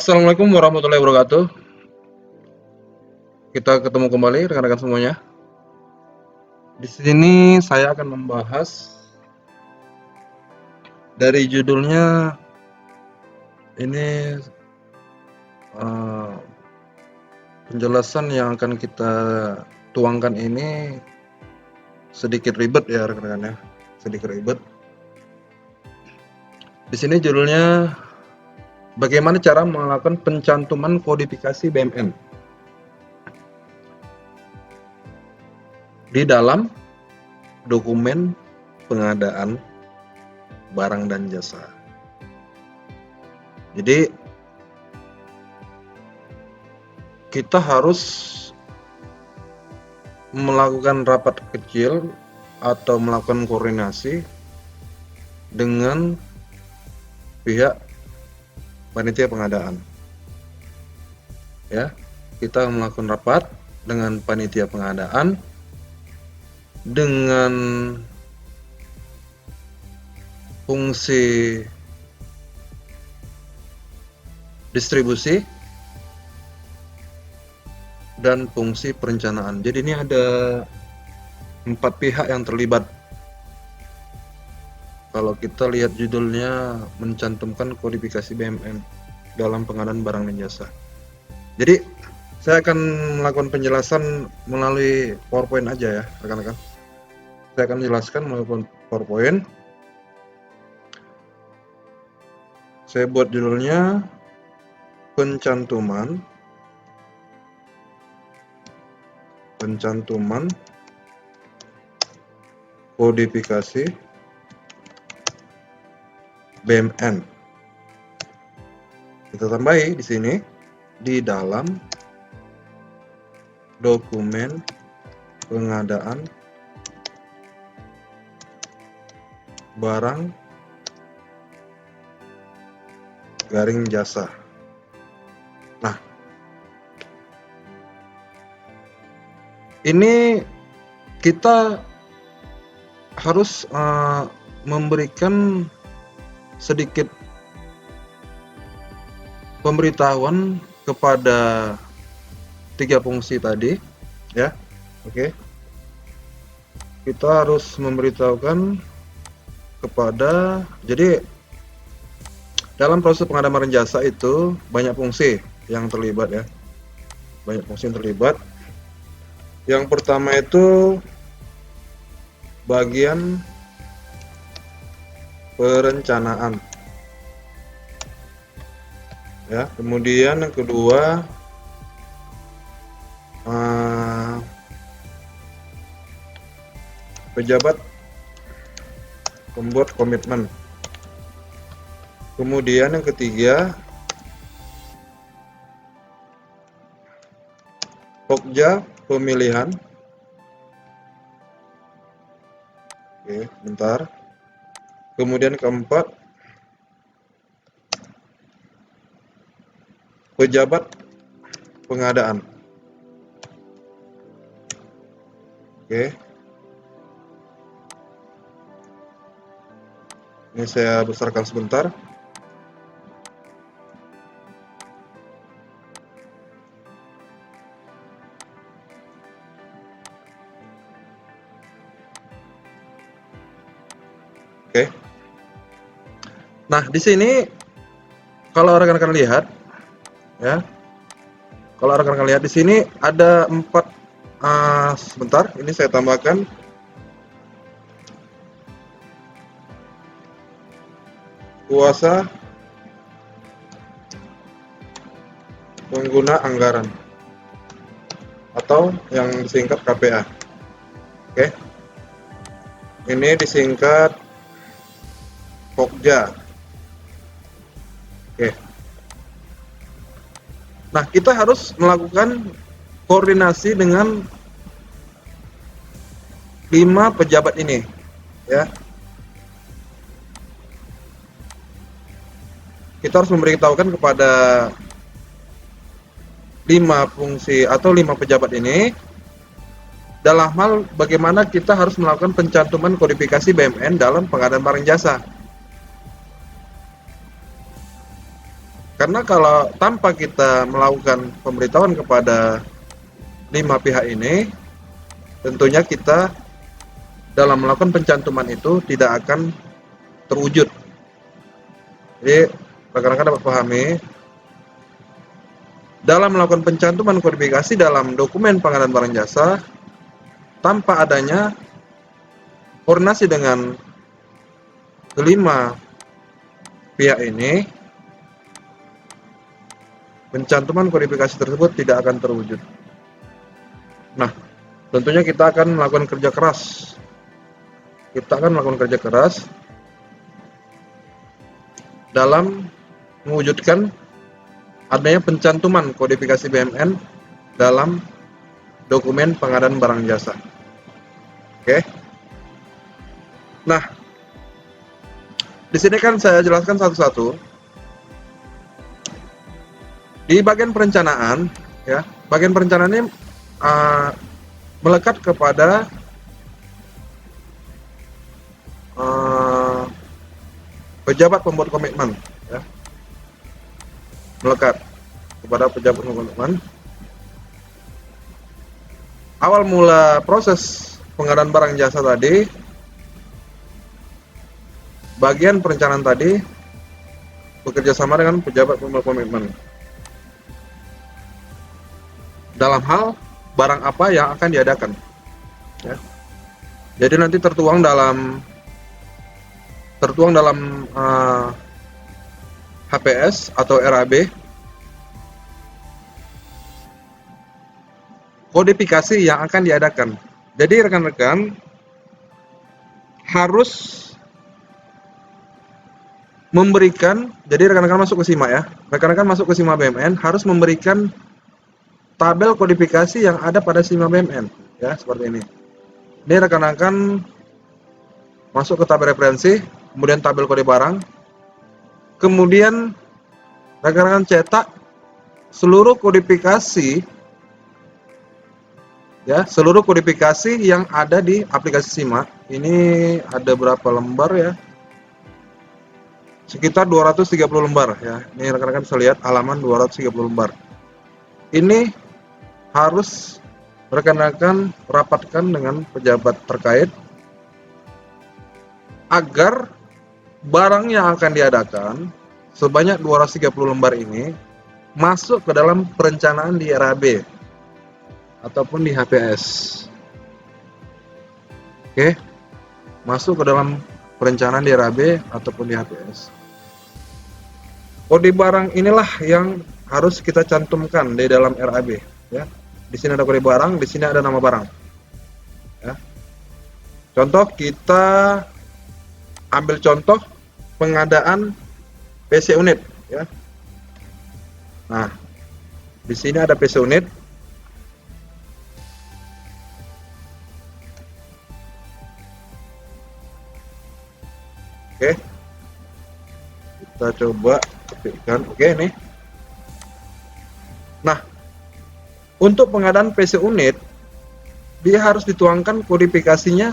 Assalamualaikum warahmatullahi wabarakatuh. Kita ketemu kembali rekan-rekan semuanya. Di sini saya akan membahas dari judulnya ini penjelasan yang akan kita tuangkan ini sedikit ribet ya rekan-rekan ya, sedikit ribet. Di sini judulnya bagaimana cara melakukan pencantuman kodifikasi BMN di dalam dokumen pengadaan barang dan jasa. Jadi kita harus melakukan rapat kecil atau melakukan koordinasi dengan pihak panitia pengadaan. Ya, kita melakukan rapat dengan panitia pengadaan dengan fungsi distribusi dan fungsi perencanaan. Jadi ini ada 4 pihak yang terlibat. Kalau kita lihat judulnya mencantumkan kodifikasi BMN dalam pengadaan barang dan jasa. Jadi saya akan melakukan penjelasan melalui PowerPoint aja ya rekan-rekan. Saya akan jelaskan melalui PowerPoint. Saya buat judulnya pencantuman kodifikasi BMN. Kita tambahi di sini di dalam dokumen pengadaan barang garing jasa. Nah, ini kita harus memberikan sedikit pemberitahuan kepada 3 fungsi tadi ya. Oke. Kita harus memberitahukan kepada, jadi dalam proses pengadaan barang jasa itu banyak fungsi yang terlibat ya. Banyak fungsi yang terlibat. Yang pertama itu bagian perencanaan ya, kemudian yang kedua pejabat pembuat komitmen, kemudian yang ketiga pokja pemilihan. Oke, bentar. Kemudian keempat, pejabat pengadaan. Oke. Ini saya besarkan sebentar. Oke. Nah, di sini kalau rekan-rekan lihat ya. Kalau rekan-rekan lihat di sini ada 4 sebentar, ini saya tambahkan. Kuasa pengguna anggaran atau yang disingkat KPA. Oke. Ini disingkat Pokja. Oke. Nah, kita harus melakukan koordinasi dengan 5 pejabat ini ya. Kita harus memberitahukan kepada 5 fungsi atau 5 pejabat ini dalam hal bagaimana kita harus melakukan pencantuman kodifikasi BMN dalam pengadaan barang jasa. Kan Karena kalau tanpa kita melakukan pemberitahuan kepada 5 pihak ini, tentunya kita dalam melakukan pencantuman itu tidak akan terwujud. Jadi rekan-rekan dapat pahami, dalam melakukan pencantuman kodifikasi dalam dokumen pengadaan barang jasa, tanpa adanya koordinasi dengan kelima pihak ini, pencantuman kodifikasi tersebut tidak akan terwujud. Nah, tentunya kita akan melakukan kerja keras. Dalam mewujudkan adanya pencantuman kodifikasi BMN dalam dokumen pengadaan barang jasa. Oke. Nah, di sini kan saya jelaskan satu-satu. Di bagian perencanaan, ya, bagian perencanaan ini melekat kepada pejabat pembuat komitmen, ya. Melekat kepada pejabat pembuat komitmen. Awal mula proses pengadaan barang jasa tadi, bagian perencanaan tadi bekerja sama dengan pejabat pembuat komitmen dalam hal barang apa yang akan diadakan, ya. Jadi nanti tertuang dalam HPS atau RAB kodifikasi yang akan diadakan. Jadi rekan-rekan harus memberikan, jadi rekan-rekan masuk ke SIMA, ya. Rekan-rekan masuk ke SIMA BMN harus memberikan tabel kodifikasi yang ada pada SIMA BMN, ya, seperti ini. Ini rekan-rekan masuk ke tabel referensi, kemudian tabel kode barang, kemudian rekan-rekan cetak seluruh kodifikasi, ya, seluruh kodifikasi yang ada di aplikasi SIMA. Ini ada berapa lembar, ya? Sekitar 230 lembar, ya. Ini rekan-rekan bisa lihat halaman 230 lembar. Ini harus rekan-rekan rapatkan dengan pejabat terkait agar barang yang akan diadakan sebanyak 230 lembar ini masuk ke dalam perencanaan di RAB ataupun di HPS. Oke, masuk ke dalam perencanaan di RAB ataupun di HPS. Kode barang inilah yang harus kita cantumkan di dalam RAB, ya. Di sini ada kode barang, di sini ada nama barang, ya. Contoh, kita ambil contoh pengadaan PC unit, ya. Nah, di sini ada PC unit. Oke, kita coba ketikkan. Oke, nih. Nah, untuk pengadaan PC unit, dia harus dituangkan kodifikasinya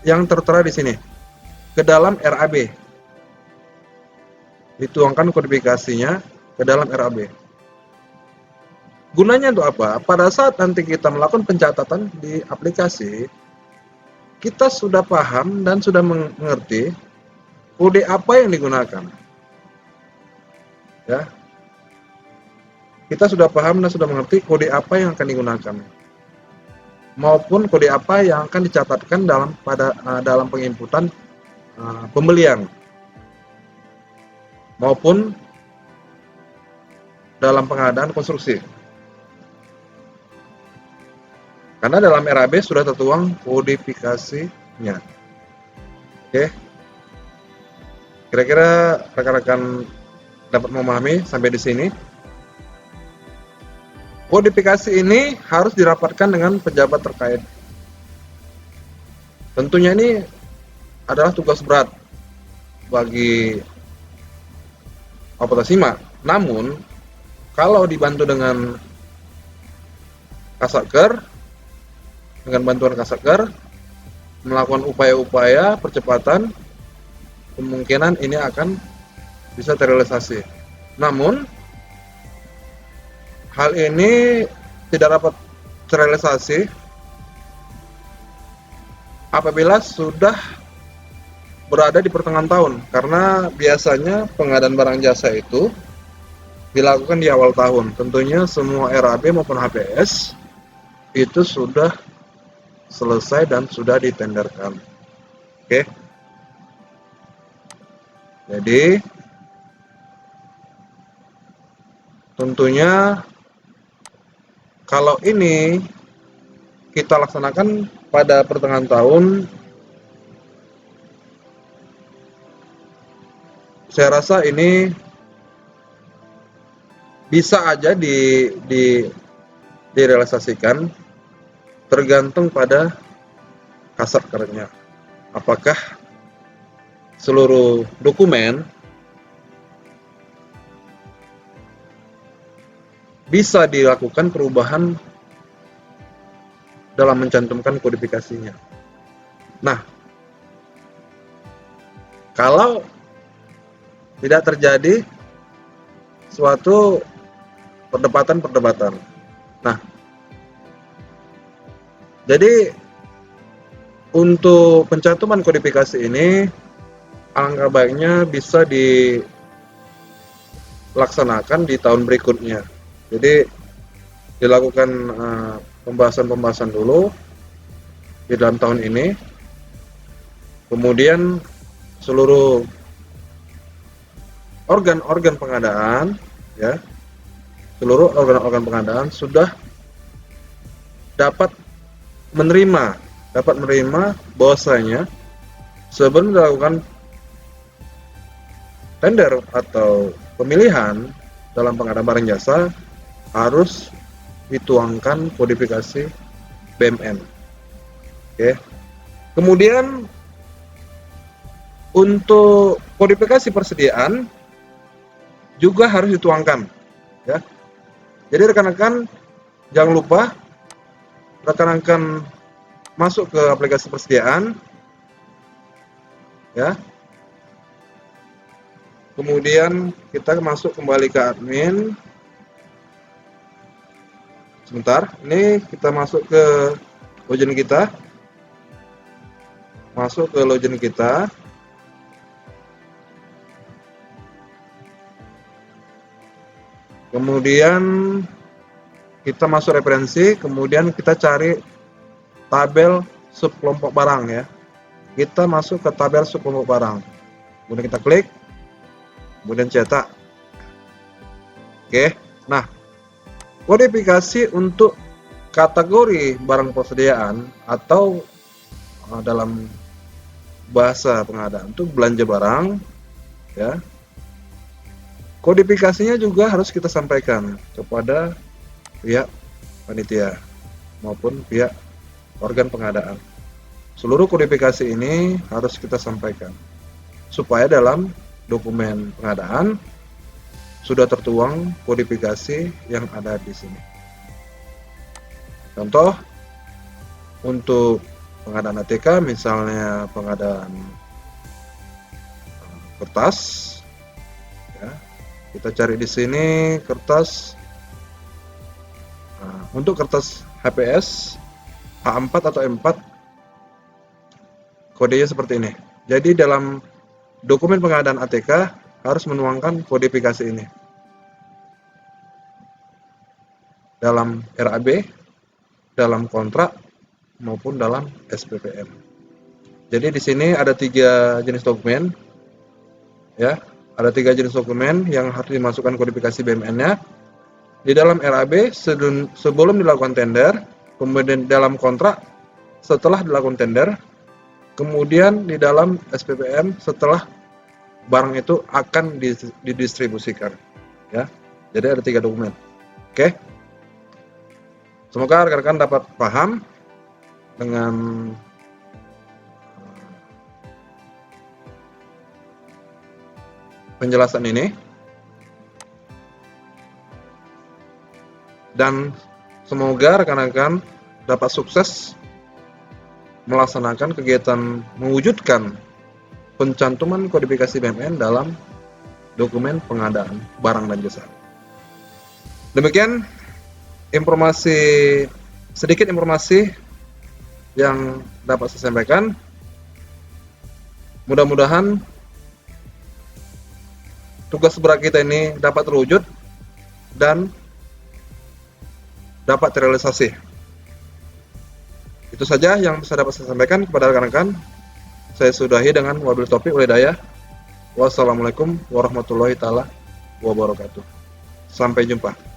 yang tertera di sini ke dalam RAB. Dituangkan kodifikasinya ke dalam RAB. Gunanya untuk apa? Pada saat nanti kita melakukan pencatatan di aplikasi, kita sudah paham dan sudah mengerti kode apa yang digunakan, ya. Kita sudah paham dan sudah mengerti kode apa yang akan digunakan, maupun kode apa yang akan dicatatkan dalam penginputan pembelian, maupun dalam pengadaan konstruksi. Karena dalam RAB sudah tertuang kodifikasinya. Oke. Kira-kira rekan-rekan dapat memahami sampai di sini. Kodifikasi ini harus dirapatkan dengan pejabat terkait. Tentunya ini adalah tugas berat bagi Apota SIMA. Namun, kalau dibantu dengan Kasatker, dengan bantuan Kasatker, melakukan upaya-upaya percepatan, kemungkinan ini akan bisa terrealisasi. Namun, hal ini tidak dapat terrealisasi apabila sudah berada di pertengahan tahun, karena biasanya pengadaan barang jasa itu dilakukan di awal tahun. Tentunya semua RAB maupun HPS itu sudah selesai dan sudah ditenderkan. Oke. Jadi tentunya kalau ini kita laksanakan pada pertengahan tahun, saya rasa ini bisa aja direalisasikan, tergantung pada kasat kerja. Apakah seluruh dokumen bisa dilakukan perubahan dalam mencantumkan kodifikasinya. Nah, kalau tidak terjadi suatu perdebatan. Nah, jadi untuk pencantuman kodifikasi ini, alangkah baiknya bisa dilaksanakan di tahun berikutnya. Jadi dilakukan pembahasan dulu di dalam tahun ini, kemudian seluruh organ-organ pengadaan, ya, seluruh organ-organ pengadaan sudah dapat menerima bahwasanya sebelum dilakukan tender atau pemilihan dalam pengadaan barang jasa harus dituangkan kodifikasi BMN. Oke. Kemudian untuk kodifikasi persediaan juga harus dituangkan, ya. Jadi rekan-rekan jangan lupa rekan-rekan masuk ke aplikasi persediaan, ya. Kemudian kita masuk kembali ke admin. Sebentar, ini kita masuk ke login kita. Masuk ke login kita. Kemudian kita masuk referensi, kemudian kita cari tabel subkelompok barang, ya. Kita masuk ke tabel subkelompok barang. Kemudian kita klik, kemudian cetak. Oke. Nah, kodifikasi untuk kategori barang persediaan atau dalam bahasa pengadaan itu belanja barang, ya. Kodifikasinya juga harus kita sampaikan kepada pihak panitia maupun pihak organ pengadaan. Seluruh kodifikasi ini harus kita sampaikan supaya dalam dokumen pengadaan sudah tertuang kodifikasi yang ada di sini. Contoh untuk pengadaan ATK, misalnya pengadaan kertas, ya, kita cari di sini kertas. Nah, untuk kertas HPS A4 atau M4 kodenya seperti ini. Jadi dalam dokumen pengadaan ATK harus menuangkan kodifikasi ini dalam RAB, dalam kontrak maupun dalam SPPM. Jadi di sini ada 3 jenis dokumen, ya, ada 3 jenis dokumen yang harus dimasukkan kodifikasi BMN-nya di dalam RAB sebelum dilakukan tender, kemudian dalam kontrak setelah dilakukan tender, kemudian di dalam SPPM setelah barang itu akan didistribusikan, ya. Jadi ada 3 dokumen. Oke. Semoga rekan-rekan dapat paham dengan penjelasan ini, dan semoga rekan-rekan dapat sukses melaksanakan kegiatan mewujudkan pencantuman kodifikasi BMN dalam dokumen pengadaan barang dan jasa. Demikian sedikit informasi yang dapat saya sampaikan. Mudah-mudahan tugas berat kita ini dapat terwujud dan dapat terrealisasi. Itu saja yang bisa dapat saya sampaikan kepada rekan-rekan. Saya sudahi dengan wabil taufiq wal hidayah. Wassalamualaikum warahmatullahi taala wabarakatuh. Sampai jumpa.